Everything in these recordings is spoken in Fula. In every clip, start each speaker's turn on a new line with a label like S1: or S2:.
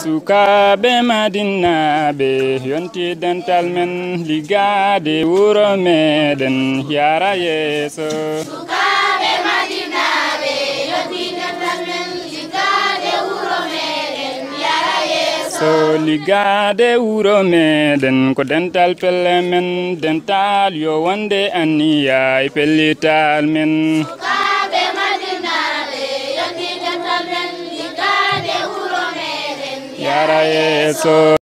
S1: Sukaɓe madinaɓe yonti dental men ligade wuro meɗen yara yeeso.
S2: Sukaɓe madinaɓe yonti dental men ligade wuro meɗen yara yeeso.
S1: So ligade wuro meɗen ko dental pelle men dental yo wonde anniya e pellital men.
S2: Sukaɓe madinaɓe yonti dental men ligade wuro meɗen
S1: yara yeeso.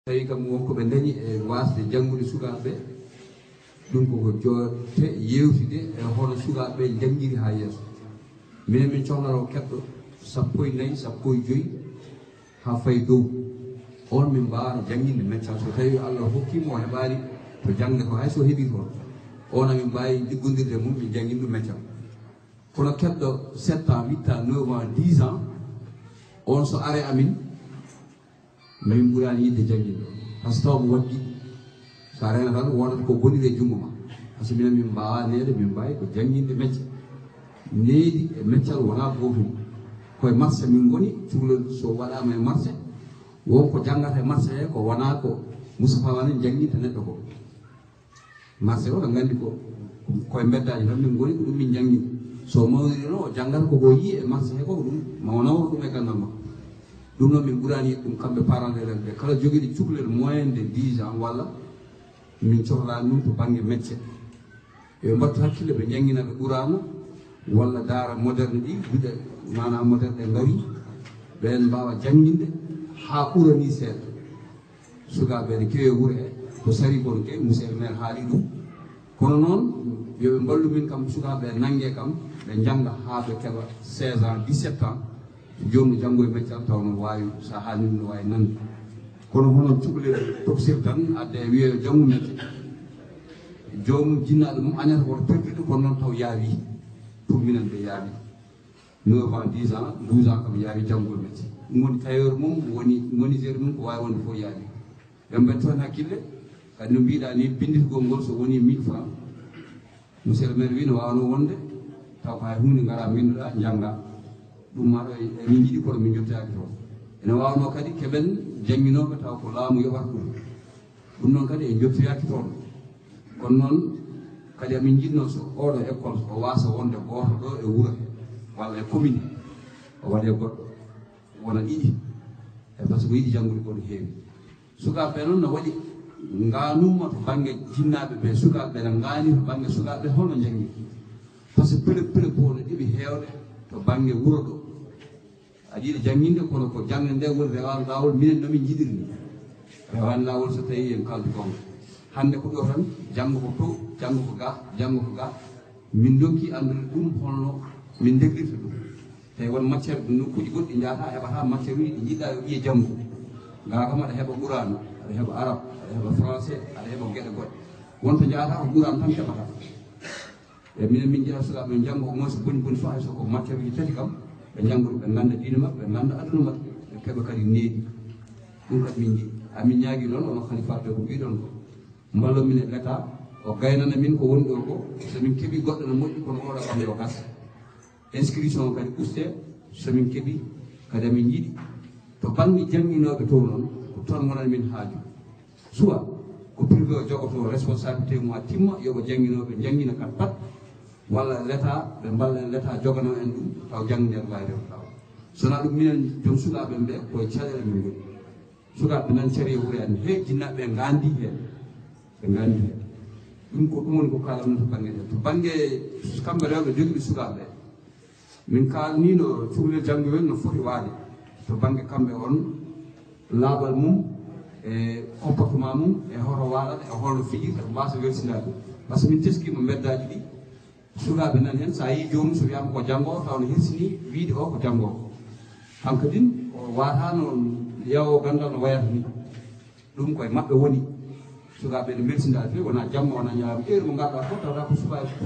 S3: tawi kam wonko ɓe dañi e wasde janggude sukaɓe ɗum koko jotte yewtide e hono sukaɓe janggiri ha yeeso minen min cohlaro keɗɗo 14 15 ha fayi dow on min mbawano jangginde médecin so tawi Allah hokkimo o heɓani to jangde ko hayso heeɓi toon on amin mbawi liggodirde mum min jangginde médecin kono keɗɗo 7 ans 8 ans 9 ans 10 ans on so are amin min ɓurani yidde jangginde par ce que taw mo waɗɗi sa rena tan wonata ko bonire junggo ma par ce que minen min mbawa nede min mbawi ko jangginde métier needi e métier wona gotum koye marché min goni cukalel so waɗama e marché wonko janggata e marché he ko wona ko Moustapha Wane jangginte neɗɗo ko marché o ɗo gandi ko koye beddaji tan min goni ko ɗum min janggini so mawdiri no o janggata koko yi e marché he ko ɗum ma wonawro ɗum e gandal makko ɗum noon min ɓurani ɗum kamɓe parents d'élèves ɓe kala joguiɗi cukalel moyen de 10 ans walla min cohlani ɗum to banggue métier yo mbattu hakkille ɓe janggina ɓe ɓurama walla daara moderne ɗi guiɗe mana moderne ɗe ngari ɓen mbawa jangginde ha ɓurani seeɗa sukaɓe ne kewi wuuro he ko sari kon ke monsieur le maire haali ɗum kono noon yo ɓe ballu min kam sukaɓe nangue kam ɓe jangga ha ɓe keɓa 16 ans 17 ans jomum janggo e meccal taw no wawi sa haalini no wawi nande kono hono cukalel tokosir tan adde wiye janggo mecce jomum jinnaɗo mum añata koto perdiɗo kono noon taw yaawi pour minen ɓe yaawi 9 ans 10 ans 12 ans kam yaawi janggol mecce ɗum woni tailleur mum woni menuisier mum ko wawi wonde fof yaawi ɓe mbaɗi toon hakkille kadi no mbiɗa ni bindirgol ngol so woni 1000 francs monsieur le maire wi no wawno wonde taw ko hay hunde ngara binduɗa jangga ɗum maɗo emin jiiɗi kono min jottaki toon ene wawno kadi keɓen jangginoɓe taw ko laamu yoɓata ɗum noon kadi e jottoyaki toon kono noon kadi amin jiɗno so oɗo école o wasa wonde goto ɗo e wuuro he walla e commune o waɗe goɗɗo wona ɗiɗi e par ce que ko yiɗi janggude ko no heewi sukaɓe noon no waɗi nganuma to banggue jinnaɓe ɓe sukaɓe ne ngani to banggue sukaɓe holno janggi par ce que pele bo no ɗiɓi hewde to banggue wuuro ɗo aɗa yiɗi jangguinde kono ko jangde nde woni rewani lawol minen nomin jiɗirni rewani lawol so tawi en kaldu gonga hande ko ɗo tan janggo ko to janggo ko ga janggo ko ga min donki andude ɗum holno min deglirta ɗum tawi won matiére nokkuji goɗɗi jahata heɓata matiére uji ɗi jiɗɗa yo ɓiye janggo ga kam aɗa heeɓa ɓurano aɗa heeɓa arabe aɗa heeɓa français aɗa heeɓa gueɗe goɗɗe wonto jahata ko ɓurano tan keɓata e minen min jeeha sukaɓe ɓe janggo au moins boni boni fo hay soko matiére uji tati kam ɓe janggoɗo ɓe ganda diine mabɓe ɓe ganda aduna mabɓe ɓe keeɓa kadi neeɗi ɗum kadi min jiiɗi amin ñaagui noon ono halifaɓe ko mbiɗon ko mballo min e l'état o gaynana min ko woni ɗo ko somin keeɓi goɗɗo no moƴƴi kono oɗo ɓamde o gasa inscription kadi uste somin keeɓi kadi amin jiiɗi to banggue jangguinoɓe to noon ko toon wonani min haaju soit ko privé o jogoto responsabilité mum ha timma yoɓo jangguinoɓe jangguina kam pat walla l'état ɓe mballa en l'état jogano en ɗum taw jangde en wawi rew taw sona ɗum minen joom sukaɓe ɓe koye caɗele min goni sukaɓe nan caari wuuri en he jinnaɓe gandi hen ɓe gandi hen ɗum ko ɗum woni ko kalamno to banggue ɗe to banggue kamɓe rewɓe joguiɓe sukaɓe min kalnino cukalel janggoyel no foti waade to banggue kamɓe on laaɓal mum e comportement mum e hoto waɗata e holno fijirta ko mbasa wersinade par ce que min teskima meddaji ɗi sukaɓe nan hen sa yi jomum so wiyama ko janggo taw no hirsini wiide o ko janggo hankkadin o watano yawo gandal no wayata ni ɗum koye mabɓe woni sukaɓe no wersinade fe wona jamma wona ñaama heure mo gadɗa fof tawata ko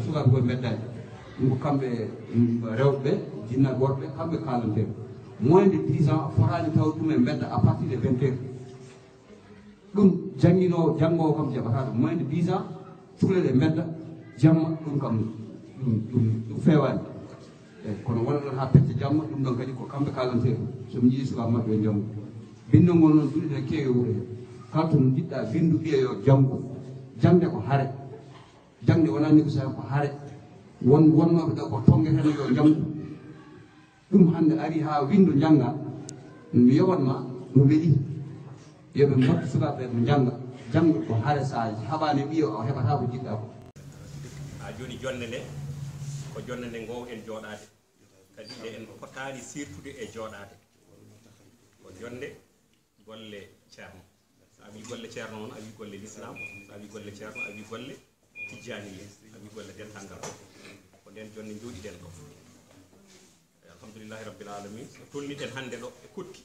S3: sukaɓe koye meddaji ɗum ko kamɓe rewɓe jinnaɓe worɓe kamɓe kalanteɓe moins de 10 ans fotani taw ɗum e bedda à partir de 20 heures ɗum jangguinowo janggowo kam jaɓata ɗum moins de 10 ans cukalel e bedda jamma ɗum kam ɗum fewani eyyi kono wona ɗon ha pecce jamma ɗum ɗon kadi ko kamɓe kalanteɓe somi jiiɗi sukaɓe mabɓe e janggo bindol ngol noon duuɗi ne keewi wuuro he kala to jiɗɗa bindu ɓiye yo janggo jangde ko haare jangde wona négociation ko haare wonnoɓe ɗo ko tongueten yo janggo ɗum hande ari ha windo jangga mi yoɓatma no weeli yoɓe mbattu sukaɓe ɓe jangga janggo ko haare sa haɓani ɓiye o heɓata ko jiɗɗa ko
S4: ha joni jonde nde ko jonde nde gowɗen jooɗade kadi nde en potani sirtude e jooɗade ko jonde golle ceerno so a wi golle ceerno noon a wi golle l'islam so a wi golle ceerno a wi golle tijjaniye a wi golle dental ko nden jonde jooɗiɗen ɗo alhamdulillahi rabbil alamin so tolniɗen hande ɗo e kotti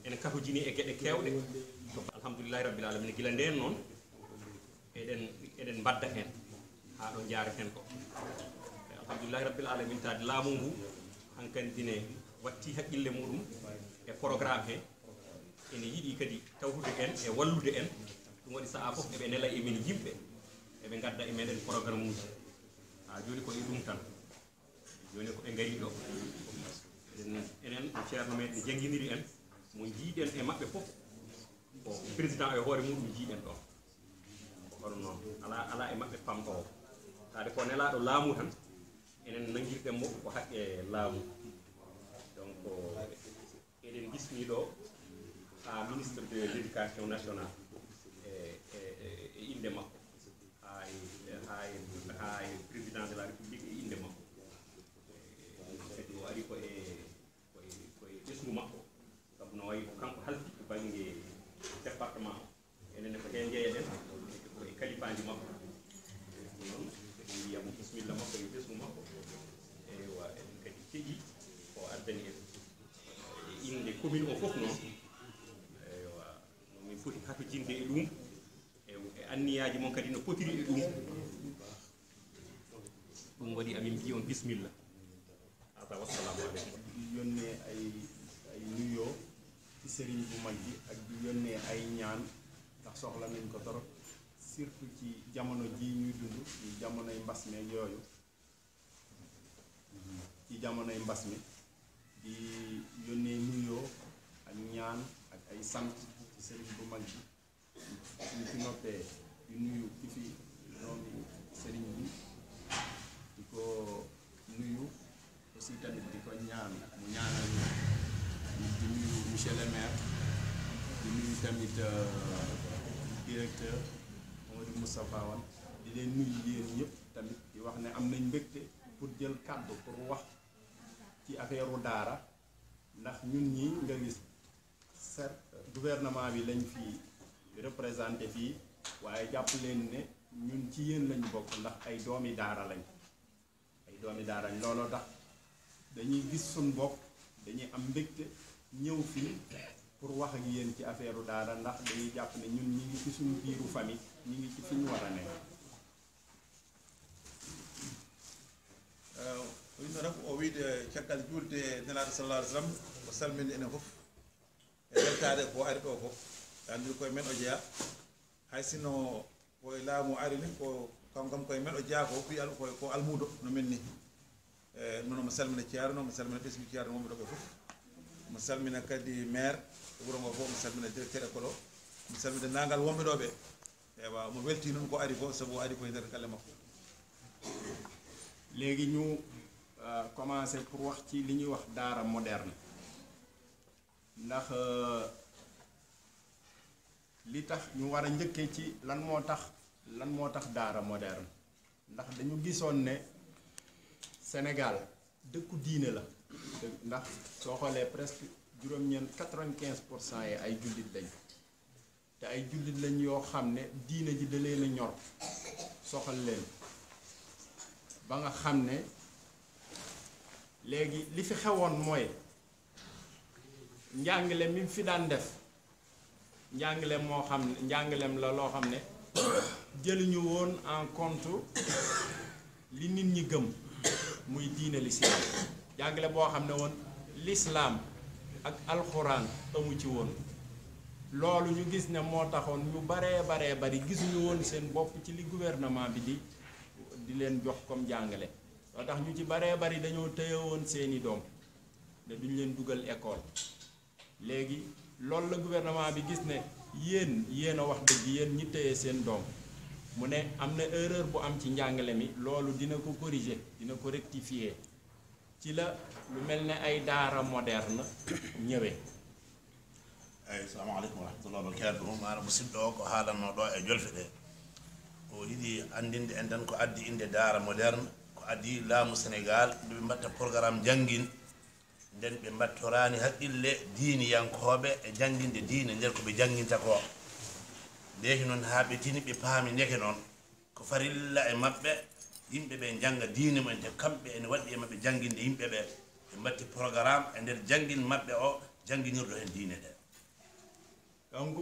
S4: en katojini e gueɗe kewɗe alhamdulillahi rabbil alamin guila nden noon eɗen mbadda hen ha ɗo jaareten ko alhamdulillahi rabbil alamin tade laamu ngu hankkandine watti haqqille muɗum e programme he ene yiiɗi kadi tawtude en e wallude en ɗum waɗi saaha foof eɓe nela emin yimɓe eɓe gadda e meɗen programme uji ha joni ko e ɗum tan joni ko ɓe gari ɗo enen ceerno meɗen jangguiniri en mo jiiɗen e mabɓe foof ko président e hoore muɗum jiiɗen ɗo kono noon ala e mabɓe pamɗowo tade ko nelaɗo laamu tan enen nanguirɗen mo ko haqqe laamu donc eɗen gisni ɗo ha ministre de l' éducation nationale e inde makko ha président de la république e inde makko kadi o ari koye ɓesgu makko sabu no wayi ko kanko halti to banggue département o enenne ko he jeeyaɗen koye kalifaji makko asdani en inde commune o fof noon eywa min foti hattojinde e ɗum e anniyaji mon kadi no potiri e ɗum waɗi amin mbi on bisimilla ata wassalamu aleykum
S5: yónnee ay nuyoo ci sëriñ bu mag bi ak di yónnee ay ñaan ndax soxla nañ ko torop surtout ci jamono ji ñuy dund ci jamonoy mbas mi ak yooyu ci jamonoy mbas mi di yónnee nuyoo ak ñaan ak ay sant ci sëriñ bu mag bi suñ ci noppee di nuyu ki fi doomi sëriñ bi di ko nuyu aussi tamit di ko ñaan mu ñaanal di nuyu monsieur le maire di nuyu tamit directeur Mamadou Moustapha Wane di leen nuyu yéen ñëpp tamit di wax ne am nañ mbégte pour jël kàddu pour wax ci affaire u daara ndax ñun ñi nga gis certes gouvernement bi lañ fi représenté fii waaye jàpp leen ne ñun ci yéen lañ bokk ndax ay doomi daara lañ looloo tax dañuy gis suñ bopp dañuy am mbégte ñëw fii pour wax ak yéen ci affaire u daara ndax dañuy jàpp ne ñun ñi ngi ci suñu biiru famille ñi ngi ci fi ñu war a nekk.
S6: winno tan o wiide caggal julde nelaɗo sallah alih sallam o salmini enen fof e weltade ko ari ɗo ko andiri koye men o jeeya hay sinno koye laamu ari ni ko kam koye men o jeeya ko fi ko almudo no men ni noon mo salmina ceerno mo salmina ɓesmi ceerno wonɓe ɗo ɓe fof mo salmina kadi maire wuro ngo fof mo salmina directeur école o mo salmina nangal wonɓe ɗo ɓe ewa mo welti noon ko ari ko sabu ari koye nder galle makko
S5: léegi ñu commencé pour wax ci li ñuy wax daara moderne ndax li tax ñu war a njëkkee ci lan moo tax daara moderne ndax dañu gisoon ne Sénégal dëkku diine la ndax soo xoolee presque juróom-ñeent 95% yi ay jullit lañ te ay jullit lañ yoo xam ne diine ji da leen a ñor soxal leen ba nga xam ne léegi li fi xewoon mooy njàngale mi fi daan def njàngaleem moo xam ne njàngaleem la loo xam ne jëluñu woon en compte li nit ñi gëm muy diine l'islam jàngale boo xam ne woon l'islam ak alxuraan amu ci woon loolu ñu gis ne moo taxoon ñu baree bari gisuñu woon seen bopp ci li gouvernement bi di leen jox comme jàngale loo tax ñu ci baree bari dañoo tëye woon seeni doom ne duñ leen dugal école léegi loolu la gouvernement bi gis ne yéen a wax dëgg yéen ñi tëye seen doom mu ne am na erreur bu am ci njàngale mi loolu dina ko corriger dina ko rectifier ci la lu mel ne ay daara moderne ñëwee.
S7: Assalamu aleykum wa rahmatullahi wa barakatuh maana musidɗo o ko haalanno ɗo e jolfe ɗe o yiɗi andinde en tan ko addi inde daara moderne ko addi laamu Sénégal ɓe mbatta programme jangguin nden ɓe mbattorani haqqille diiniyankoɓe e jangguinde diine nder ko ɓe janginta ko ndeki noon ha ɓe tini ɓe paami ndeke noon ko farilla e mabɓe yimɓe ɓe jangga diine mumen te kamɓe ene waɗi e mabɓe jangguinde yimɓe ɓe ɓe mbatti programme e nder janguin mabɓe o janguinirɗo hen diine ɗe
S5: donc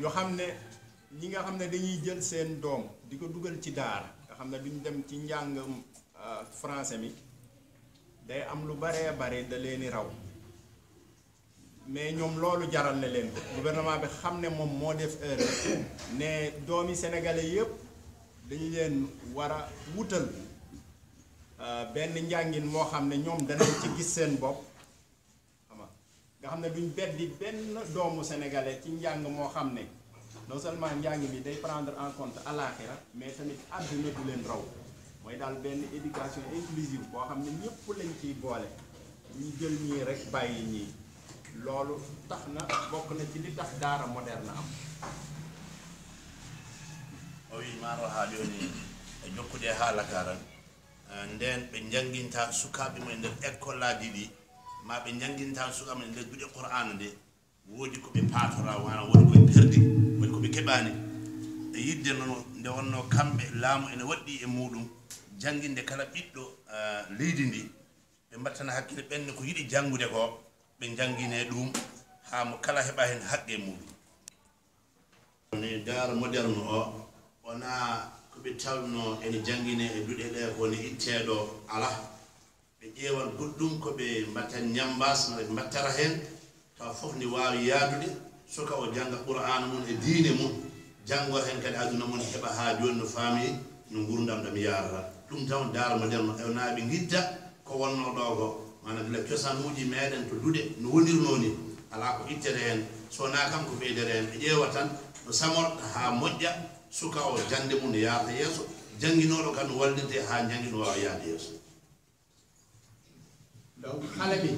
S5: yoo xam ne ñi nga xam ne dañuy jël seen doom di ko dugal ci daara nga xam ne duñ dem ci njàngam français mi day am lu baree bare da leeni raw mais ñoom loolu jaral na leen ko gouvernement bi xam ne moom moo def erreur ne doomi sénégalais yëpp dañu leen war a wutal benn njàngin moo xam ne ñoom danañ ci gis seen bopp nga xam ne duñ beddi benn doomu sénégalais ci njàng moo xam ne non seulement njàng mi day prendre en compte àlaxira mais tamit àdduna du leen raw mooy daal benn éducation inclusive boo xam ne ñëpp lañ ciy boole ñu jël ñii rek bàyyi ñii loolu tax na bokk na ci li tax daara moderne am.
S7: o wi maaro ha joni e jokkude haala karan nden ɓe janginta sukaɓe mumen nder école aji ɗi ma ɓe janginta sukaɓe mumen nder duuɗe qur'ana nde woodi koɓe patora wana woodi koɓe perdi woodi koɓe keɓani e yidde noon nde wonno kamɓe laamu ene waɗɗi e muɗum janginde kala ɓiɗɗo leydi ndi ɓe mbattana hakkille ɓenne ko yiɗi janngude ko ɓe janngine ɗum haa mo kala heɓa heen haqqe muɗum ni daara moderne o wona ko ɓe tawno ene janngine e duɗe ɗe kone itteeɗo ala ɓe ƴeewan goɗɗum ko ɓe mbatten ñambas no ɓe mbattara heen taw fof ni waawi yaadude suka o jannga qur'an mum e diine mum janngo heen kadi aduna mum heɓa haa jooni no faami no ngurdam ɗam yarata ɗum taw daara moderne o ewnaɓe gidda ko wonno ɗo ko mana gila cosanuji meɗen to duɗe no wonirno ni ala ko ittere heen sowona kam ko ɓeydere heen ɓe ƴeewa tan no samorɗa haa moƴƴa suka o jande mum no yaata yeeso jannginoɗo kam no wallirde haa janngino wawa yaade yeeso
S5: donc xale bi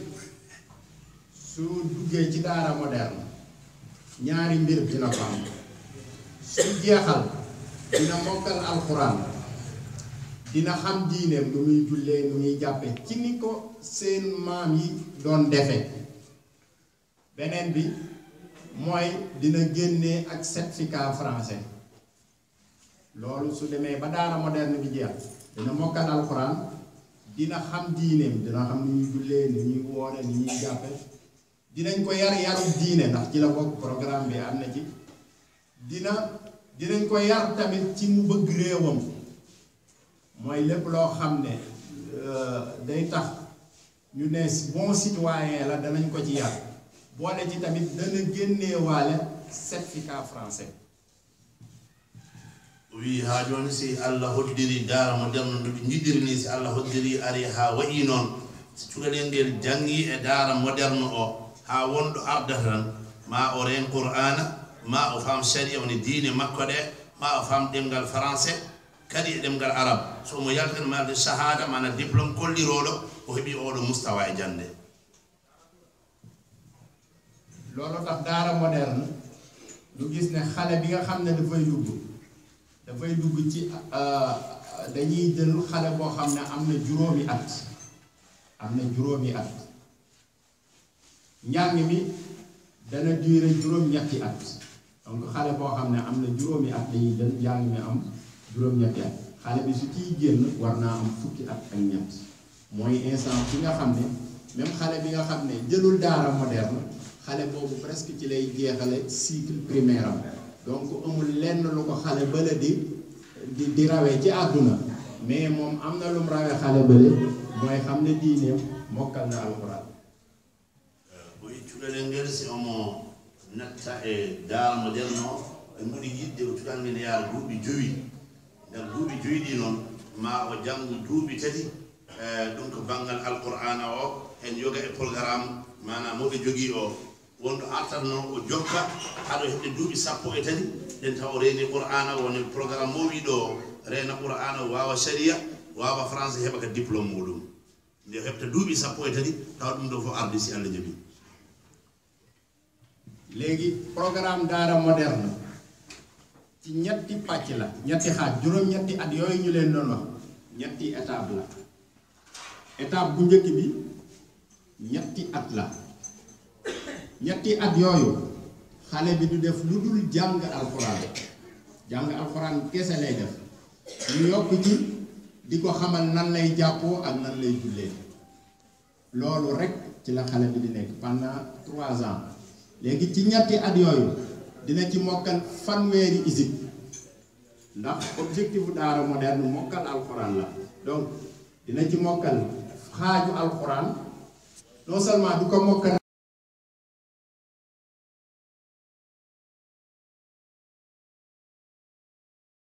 S5: su duggee ci daara moderne ñaari mbir dina ko am su jeexal dina mokkal alxuraan dina xam diineem nu muy jullee nu muy jàppe ci ni ko seen maam yi doon defe beneen bi mooy dina génnee ak certificat français loolu su demee ba daara moderne bi jeex dina mokkal alxuraan dina xam diineem dina xam ni ñuy jullee ni ñuy woore ni ñuy jàppe dinañ ko yar yaru diine ndax ci la bokk programme bi am na ci dinañ ko yar tamit ci mu bëgg réewam mooy lépp loo xam ne day tax ñu ne bon citoyen la danañ ko ci yar boole ci tamit dana génneewaale certificat français
S7: wi ha joni si Allah hoddiri daara moderne no ɓe jiɗiri ni si Allah hoddiri ari ha wayi noon si cukalel ngel jangi e daara moderne o ha wonɗo ardata tan ma o ren qur'ana ma o fam sharia woni diine makko ɗe ma o fam ɗemgal français kadi e ɗemgal arab so mo yaltan malde shahada mana diplôme kolliroɗo o heeɓi oɗo mustawa e jande
S5: loolu tax daara moderne lu gis ne xale bi nga xam ne dafay dugg ci dañuy jël xale boo xam ne am na juróomi at njàng mi dana durer juróom-ñetti at donc xale boo xam ne am na juróomi at dañuy jël njàng mi am juróom-ñetti at xale bi su ciy génn war naa am fukki at ak ñett mooy instant bi nga xam ne même xale bi nga xam ne jëlul daara moderne xale boobu presque ci lay jeexale cycle primaire am donc amul lenn lu ko xale bële di rawee ci àdduna mais moom am na lu mu rawee xale bële mooy xam ne diineem mokkal na alxuraan
S7: o cuɗalel ngel si omo natta e daara moderne o ɓe mbuɗi yidde o cuɗal ngel yaara duuɓi joyi nder duuɓi joyi ɗi noon ma o janngu duuɓi tati ɗum ko banggal alqur'ana o hen yoga e programme mana moɓe jogii o wonɗo artatno o jokka haɗo heɓde duuɓi sappo e tati nden taw o reeni qur'ana woni programme mo wiɗo reena qur'ana wawa sharia wawa français heɓa ka diplôme muɗum nde heɓta duuɓi sappo e tati taw ɗum ɗo fof ardi si Allah jaɓi
S5: léegi programme daara moderne ci ñetti pàcc la ñetti xaaj juróom-ñetti at yooyu ñu leen doon wax ñetti étape la étape bu njëkk bi ñetti at la ñetti at yooyu xale bi du def lu dul jàng alxuraan kese lay def ñu yokk ci di ko xamal nan lay jàppoo ak nan lay jullee loolu rek ci la xale bi di nekk pendant 3 ans léegi ci ñetti at yooyu dina ci mokkal fanweeri isib ndax objectif daara moderne mokkal alxuraan la donc dina ci mokkal xaaju alxuraan non seulement du ko mokkal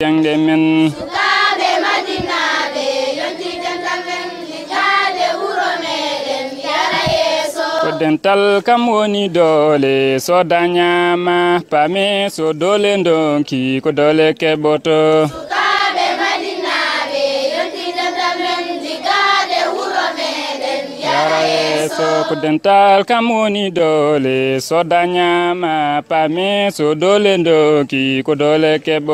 S1: jangde men
S2: sukaaɓe madinaɓe yonti dental men liggade wuro meɗen yara yeeso
S1: ko dental kam woni doole so dañama paame so doole donki ko doole keɓoto
S2: sukaaɓe madinaɓe yonti dental men liggade wuro meɗen yara yeeso
S1: ko dental kam woni doole so dañama paame so doole donki ko doole keɓoto